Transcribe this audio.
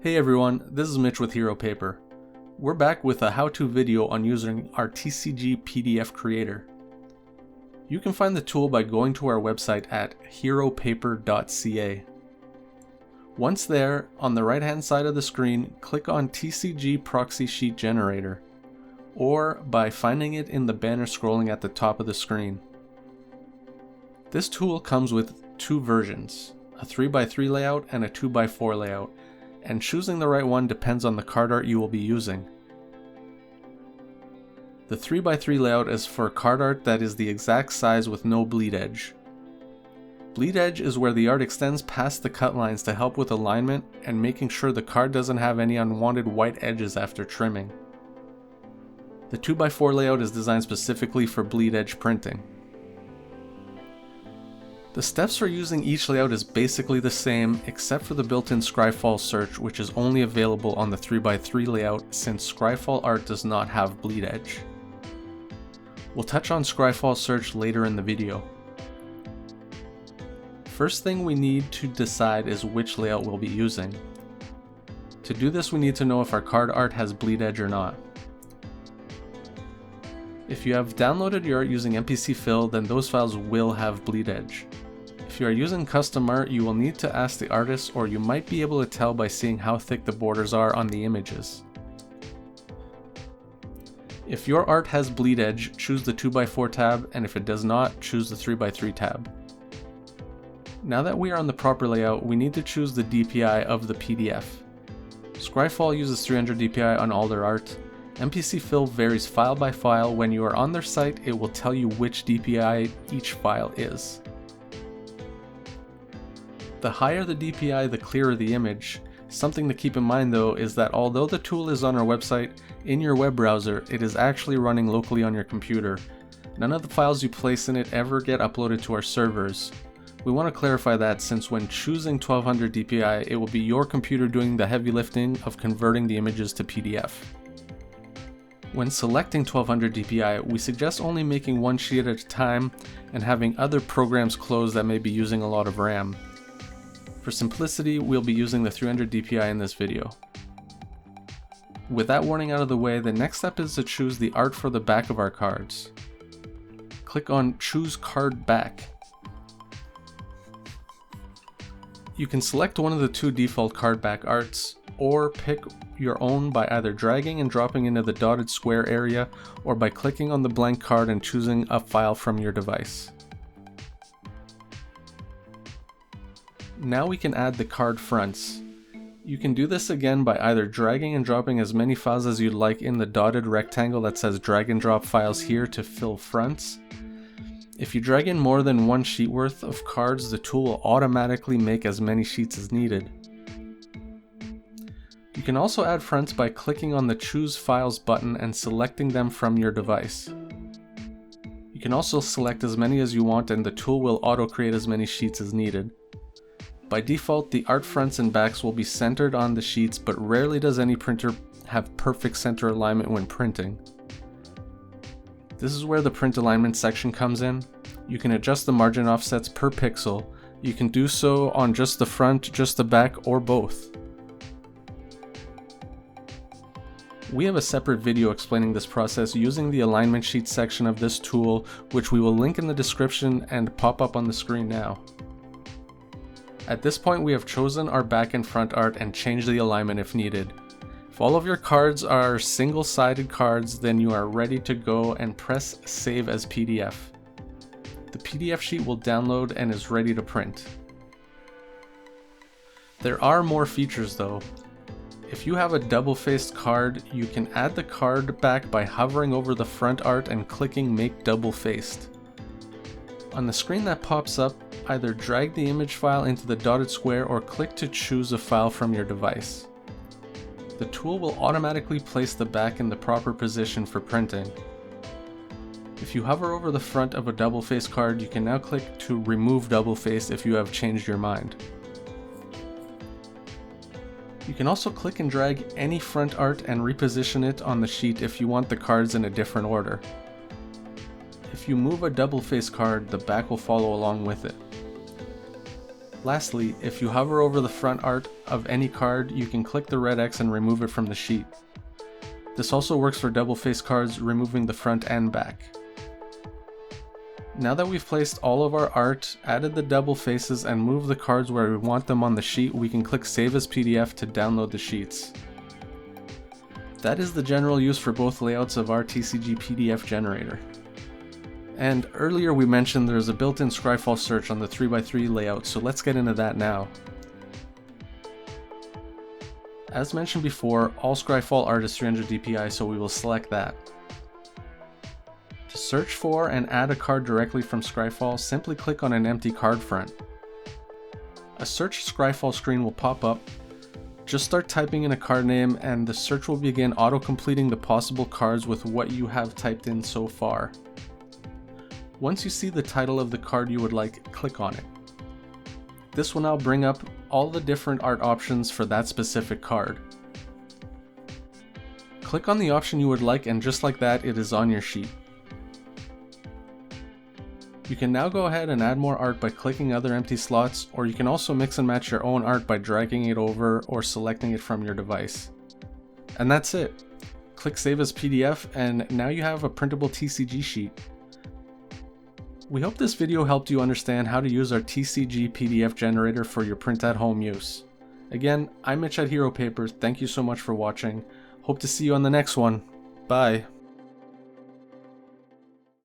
Hey everyone, this is Mitch with Hiro Paper. We're back with a how-to video on using our TCG PDF creator. You can find the tool by going to our website at hiropaper.ca. Once there, on the right-hand side of the screen, click on TCG Proxy Sheet Generator, or by finding it in the banner scrolling at the top of the screen. This tool comes with two versions, a 3x3 layout and a 2x4 layout, and choosing the right one depends on the card art you will be using. The 3x3 layout is for card art that is the exact size with no bleed edge. Bleed edge is where the art extends past the cut lines to help with alignment and making sure the card doesn't have any unwanted white edges after trimming. The 2x4 layout is designed specifically for bleed edge printing. The steps for using each layout is basically the same except for the built-in Scryfall search, which is only available on the 3x3 layout since Scryfall art does not have bleed edge. We'll touch on Scryfall search later in the video. First thing we need to decide is which layout we'll be using. To do this, we need to know if our card art has bleed edge or not. If you have downloaded your art using MPC Fill, then those files will have bleed edge. If you are using custom art, you will need to ask the artist, or you might be able to tell by seeing how thick the borders are on the images. If your art has bleed edge, choose the 2x4 tab, and if it does not, choose the 3x3 tab. Now that we are on the proper layout, we need to choose the DPI of the PDF. Scryfall uses 300 DPI on all their art. MPC Fill varies file by file. When you are on their site, it will tell you which DPI each file is. The higher the DPI, the clearer the image. Something to keep in mind though is that although the tool is on our website, in your web browser, it is actually running locally on your computer. None of the files you place in it ever get uploaded to our servers. We want to clarify that since when choosing 1200 DPI, it will be your computer doing the heavy lifting of converting the images to PDF. When selecting 1200 DPI, we suggest only making one sheet at a time and having other programs closed that may be using a lot of RAM. For simplicity, we'll be using the 300 DPI in this video. With that warning out of the way, the next step is to choose the art for the back of our cards. Click on Choose Card Back. You can select one of the two default card back arts, or pick your own by either dragging and dropping into the dotted square area, or by clicking on the blank card and choosing a file from your device. Now we can add the card fronts. You can do this again by either dragging and dropping as many files as you'd like in the dotted rectangle that says drag and drop files here to fill fronts. If you drag in more than one sheet worth of cards, the tool will automatically make as many sheets as needed. You can also add fronts by clicking on the Choose Files button and selecting them from your device. You can also select as many as you want and the tool will auto-create as many sheets as needed. By default, the art fronts and backs will be centered on the sheets, but rarely does any printer have perfect center alignment when printing. This is where the print alignment section comes in. You can adjust the margin offsets per pixel. You can do so on just the front, just the back, or both. We have a separate video explaining this process using the alignment sheet section of this tool, which we will link in the description and pop up on the screen now. At this point, we have chosen our back and front art and changed the alignment if needed. If all of your cards are single-sided cards, then you are ready to go and press Save as PDF. The PDF sheet will download and is ready to print. There are more features though. If you have a double-faced card, you can add the card back by hovering over the front art and clicking Make Double-Faced. On the screen that pops up, either drag the image file into the dotted square or click to choose a file from your device. The tool will automatically place the back in the proper position for printing. If you hover over the front of a double-faced card, you can now click to remove double-face if you have changed your mind. You can also click and drag any front art and reposition it on the sheet if you want the cards in a different order. If you move a double-faced card, the back will follow along with it. Lastly, if you hover over the front art of any card, you can click the red X and remove it from the sheet. This also works for double-faced cards, removing the front and back. Now that we've placed all of our art, added the double faces, and moved the cards where we want them on the sheet, we can click Save as PDF to download the sheets. That is the general use for both layouts of our TCG PDF generator. And earlier we mentioned there's a built-in Scryfall search on the 3x3 layout, so let's get into that now. As mentioned before, all Scryfall art is 300 DPI, so we will select that. To search for and add a card directly from Scryfall, simply click on an empty card front. A search Scryfall screen will pop up. Just start typing in a card name and the search will begin auto-completing the possible cards with what you have typed in so far. Once you see the title of the card you would like, click on it. This will now bring up all the different art options for that specific card. Click on the option you would like and just like that, it is on your sheet. You can now go ahead and add more art by clicking other empty slots, or you can also mix and match your own art by dragging it over or selecting it from your device. And that's it. Click Save as PDF and now you have a printable TCG sheet. We hope this video helped you understand how to use our TCG PDF generator for your print at home use. Again, I'm Mitch at Hiro Paper, thank you so much for watching. Hope to see you on the next one. Bye.